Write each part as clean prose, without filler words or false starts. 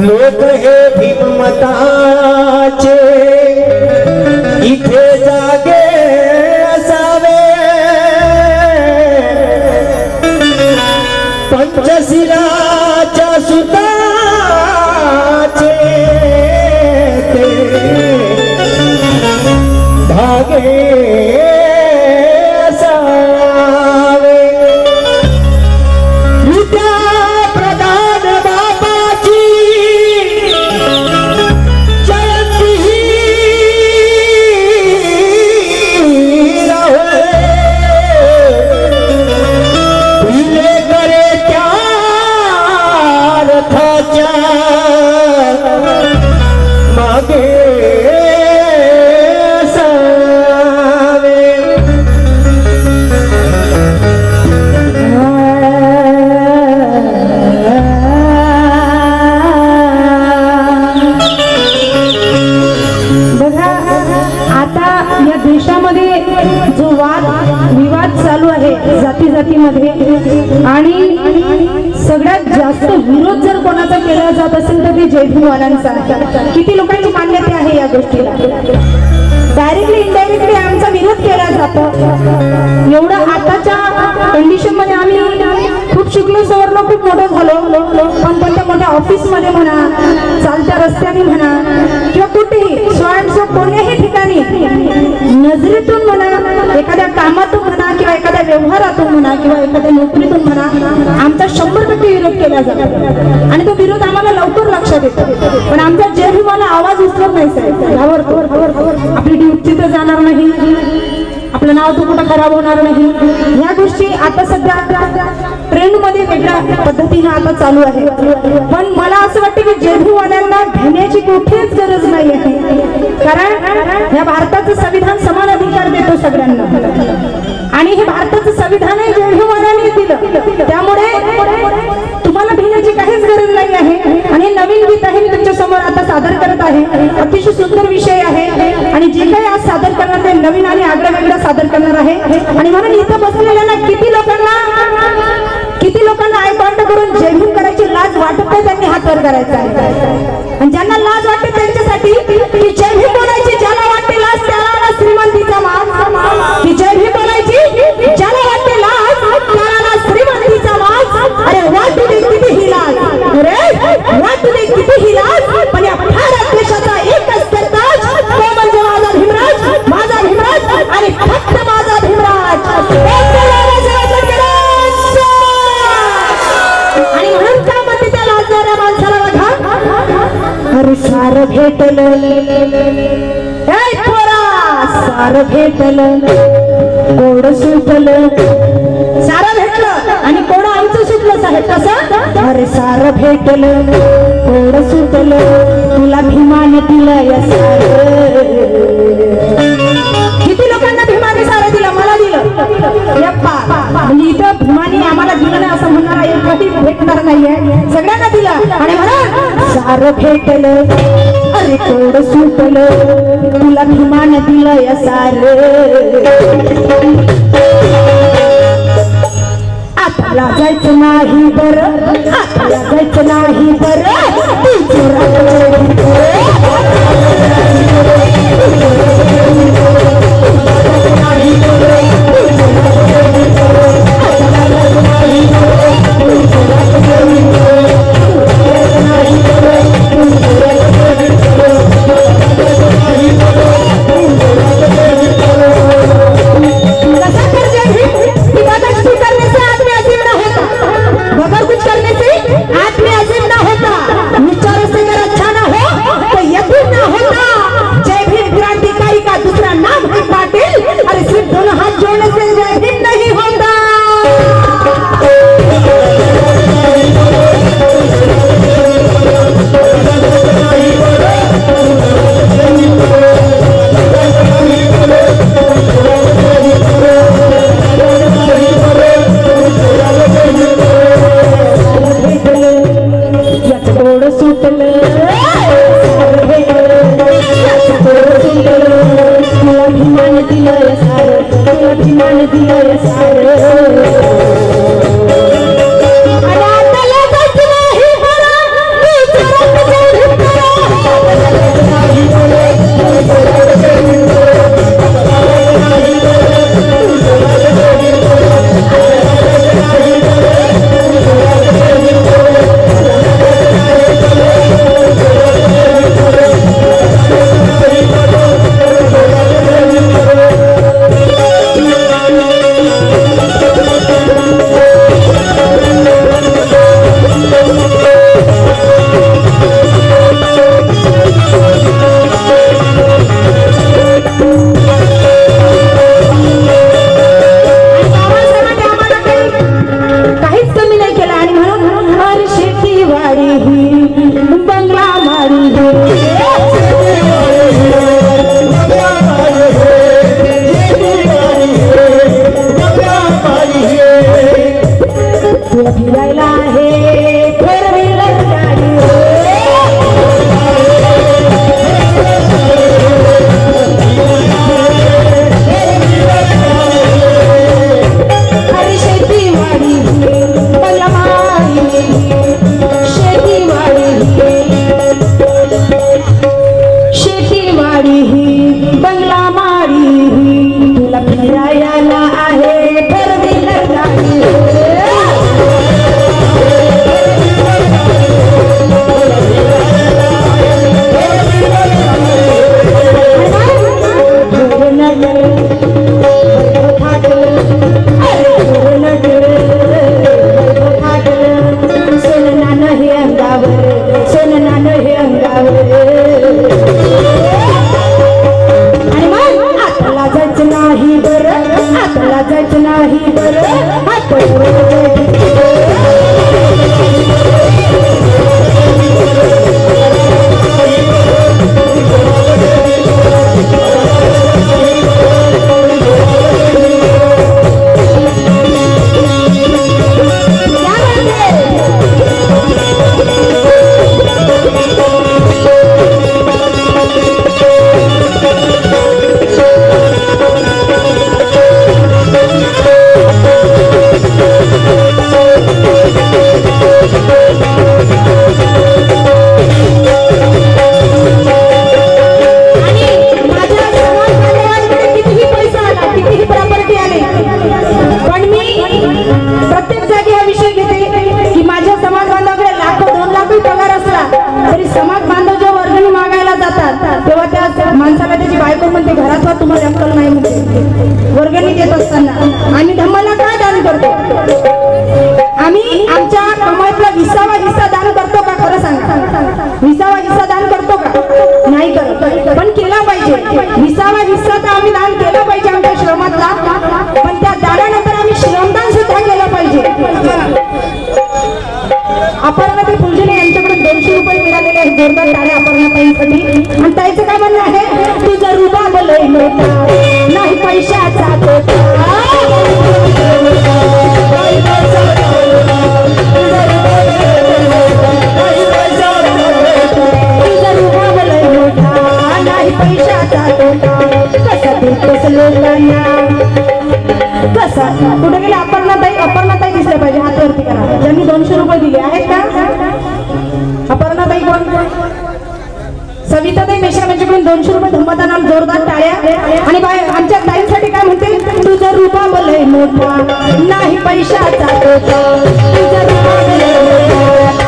लोक हे भीममताचे इथे जागे असावे पंचशिलाच्या सुताचे ते धागे आणि सगळ्यात जास्त विरोध जर कोणाचा केला जात असेल तर ते जय भीमवाल्यांचा। किती लोकांची मान्यता आहे या गोष्टीला? डायरेक्टली इनडायरेक्टली आमचा विरोध केला जातो। एवढं आताच्या कंडिशन मध्ये आम्ही खूप शिकलो सवरलो खूप मोठं झालो, पण कोणत्या मोठ्या ऑफिस मध्ये म्हणा, चालत्या रस्त्याने म्हणा किंवा कुठेही स्वयंसेवक कोणत्याही ठिकाणी नजरेतून म्हणा, एखाद्या कामातून म्हणा किंवा एखाद्या व्यवहारातून म्हणा किंवा एखाद्या नोकरीतून म्हणा आमचा 100% विरोध केला जातो आणि तो विरोध आम्हाला लवकर लक्षात येतो। पण आमचा जय भीमवाला आवाज उचलत नाही साहेब, आपली ड्युटी तर जाणार नाही, आपलं नाव तो कुठं खराब होणार नाही। ह्या गोष्टी आता सध्या ट्रेंड मध्ये वेगळ्या पद्धतीने आता चालू आहे, पण मला असं वाटतं की जय भीमवाल्यांना भिण्याची कुठेच गरज नाही आहे, कारण या भारताचं संविधान समान अधिकार देतो सगळ्यांना आणि हे भारताचं संविधान आहे जय भीमवाल्यांनी दिलं, त्यामुळे तुम्हाला भिण्याची काहीच गरज नाही आहे। आणि नवीन गीत आहे मी तुमच्या समोर आता सादर करत आहे, अतिशय सुंदर विषय आहे आणि जे काही आज सादर करणार ते नवीन आणि आगळं वेगळं सादर करणार आहे। आणि म्हणून इथं बसलेल्या किती लोकांना आय कॉन्टॅक्ट करून जय भीम करायची लाज वाटत नाही, त्यांनी हात वर करायचा आहे। आणि ज्यांना लाज वाटते त्यांच्यासाठी की जय भीम बोलायची ज्याला वाटते लाज त्याला श्रीमंतीचा मान, की जय भीम बोलायची ज्याला वाटते लाज त्याला श्रीमंतीचा मान। अरे वाटू दे किती ही लाज, अरे वाटू दे किती ही लाज, पण या भारत देशाचा एकच सरताज तो म्हणजे माझा भीमराज, माझा भीमराज आणि फक्त माझा भीमराज। आणि म्हणून काय म्हणते त्या लाजणाऱ्या माणसाला बघा, अरे सार भेटलं सार भेटलं कोड सुटलं, सार भेटलं आणि कोड आमचं सुटलं साहेब कसं? अरे सार भेटलं कोड सुटलं तुला भीमाने दिलं या सार। किती लोकांना भीमाने सार दिलं? मला दिलं यप्पा, म्हणजे इथं भीमाने आम्हाला दिलं नाही असं म्हणणारा एकही भेटणार नाहीये, सगळ्यांना दिलं। आणि म्हणून सार भेटलं अरे कोड सुटलं तुला भीमाने दिलं या सार। आता लाजायचं नाही बरं, आता लाजायचं नाही बरं, जोरदार टाळ्या अपर्णाताईंसाठी. आणि ताईचं काय म्हणणं आहे, तुझं रुबाब लय मोठा नाही पैशाचा तोटा. तुझं रुबाब लय मोठा नाही पैशाचा तोटा. कसा देतोस लोकांना कसा. कुठे गेले अपर्णाताई? अपर्णाताई दिसल्या पाहिजे, हात वरती करा. ज्यांनी 200 रुपये दिले आहेत का? अपर्णाताई कोण? सविताताई मेश्राम यांच्याकडून 200 रुपये धम्मदानाला जोरदार टाळ्या. आणि आमच्या ताईंसाठी काय म्हणते, तुझं रूपा लय मोठा नाही पैशाचा तोटा, तुझं रूपा लय मोठा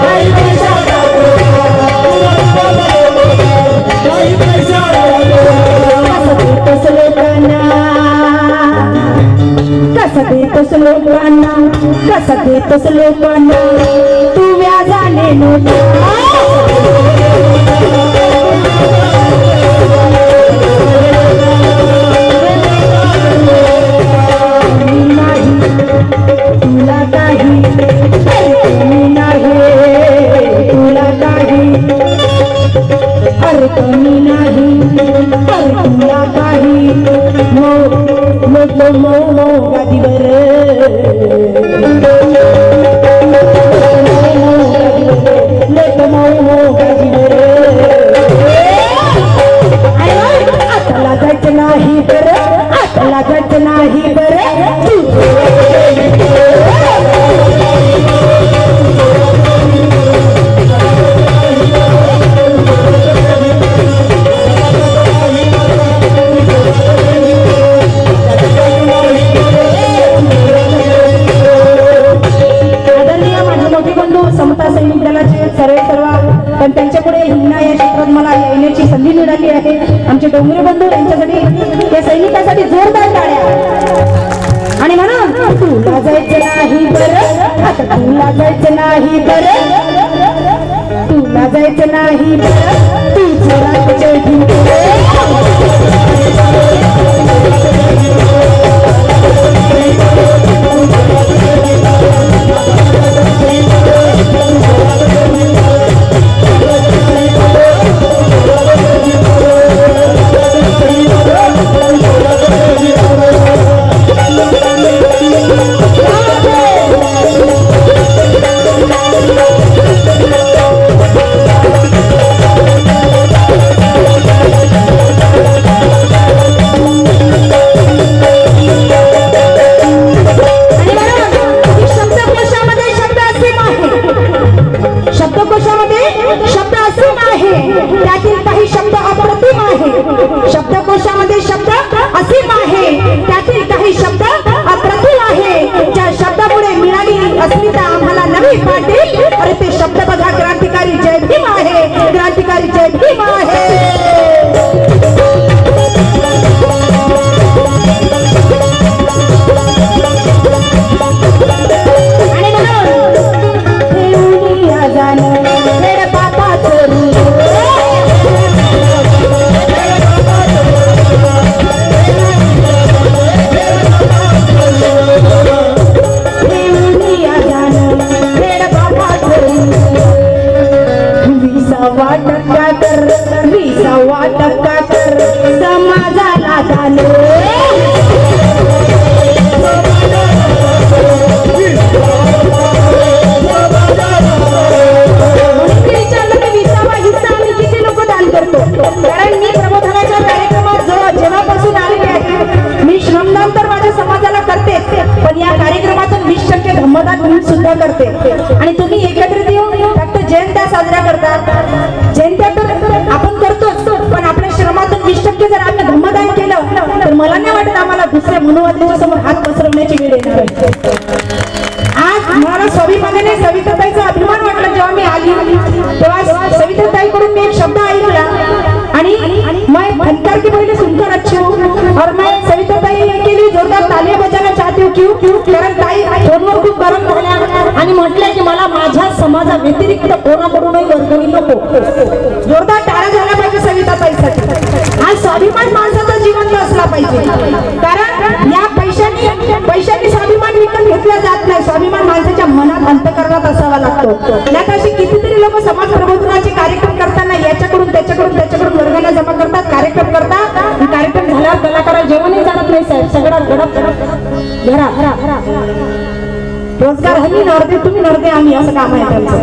नाही पैशाचा कसं देतोस लोकांना तू व्याजाने नोटा. तुला काही कमी नाही तुला काही गादीवर आताला जायचं नाही बरं, आताला जायचं नाही बरं. पण त्यांच्यापुढे हिंगणा या क्षेत्रात मला येण्याची संधी मिळाली आहे. आमचे डोंगरे बंधू यांच्यासाठी, या सैनिकासाठी जोरदार टाळ्या. आणि म्हणून तुला जायचं नाही बरं, आता तुला जायचं नाही बरं, तुला जायचं नाही बरं, तू चोराच्या करते. आणि तुम्ही एकत्रित येऊन फक्त जयंत्या साजरा करतात. जयंत्या तर आपण करतोच, पण आपल्या श्रमातून 20% जर आम्ही धम्मदान केलं तर मला नाही वाटत आम्हाला दुसऱ्या मनुवाद्याच्या समोर हात पसरवण्याची वेळ येणार आहे. आज मला स्वाभिमानाने सविताताईचा अभिमान वाटला. जेव्हा मी आली तेव्हा सविताताईकडून मी एक शब्द ऐकला आणि मैं फनकार की पहले सुनकर अच्छी हूँ और मैं सविताताई के लिए जोरदार तालियां बजाना चाहती हूँ. क्यों? कारण ताई फोनवर खूप गरम झाल्या आणि म्हटलं की मला माझ्या समाजा व्यतिरिक्त कोणाकडूनही वर्गणी नको. जोरदार टाळ्या झाल्या पाहिजे सविताताईसाठी. हा स्वाभिमान माणसाचा जिवंत असला पाहिजे. कारण या पैशाने स्वाभिमान विकत घेतला जात नाही. स्वाभिमान माणसाच्या मनात अंतःकरणात असावा लागतो. त्यात अशी कितीतरी लोक समाज प्रबोधनाचे कार्यक्रम करताना याच्याकडून त्याच्याकडून वर्गाला जमा करतात, कार्यक्रम करतात. कार्यक्रम झाल्यावर कलाकाराला जेवणही चालत नाही साहेब. सगळं गडप घरा रोजगार हमी नरदे तुम्ही नरदे आम्ही असं काम आहे त्यांचं.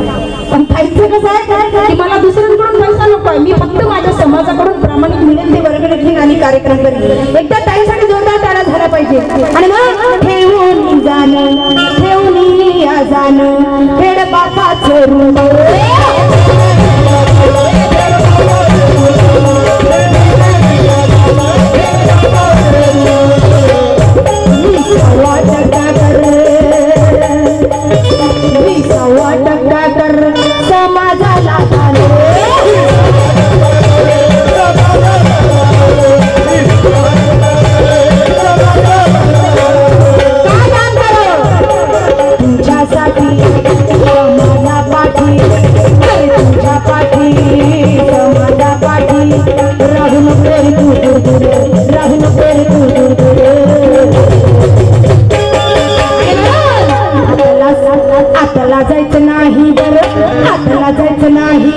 पण काहीच कसं आहे की मला दुसऱ्यांकडून पैसा नको आहे. मी फक्त माझ्या समाजाकडून प्रामाणिक मिळेल ते वर्गणी घेईन आणि कार्यक्रम करेन. एकदा ताईसाठी जोरदार टाळ्या झाल्या पाहिजे. आणि मग ठेवून जाणं फेड बापाचं ऋण माझ्या पाठी तुझ्या पाठी माझ्या पाठी राहू नको रे तू दूर दूर राहू नको रे तू दूर दूर आतला जायचं नाही बरं आतला जायचं नाही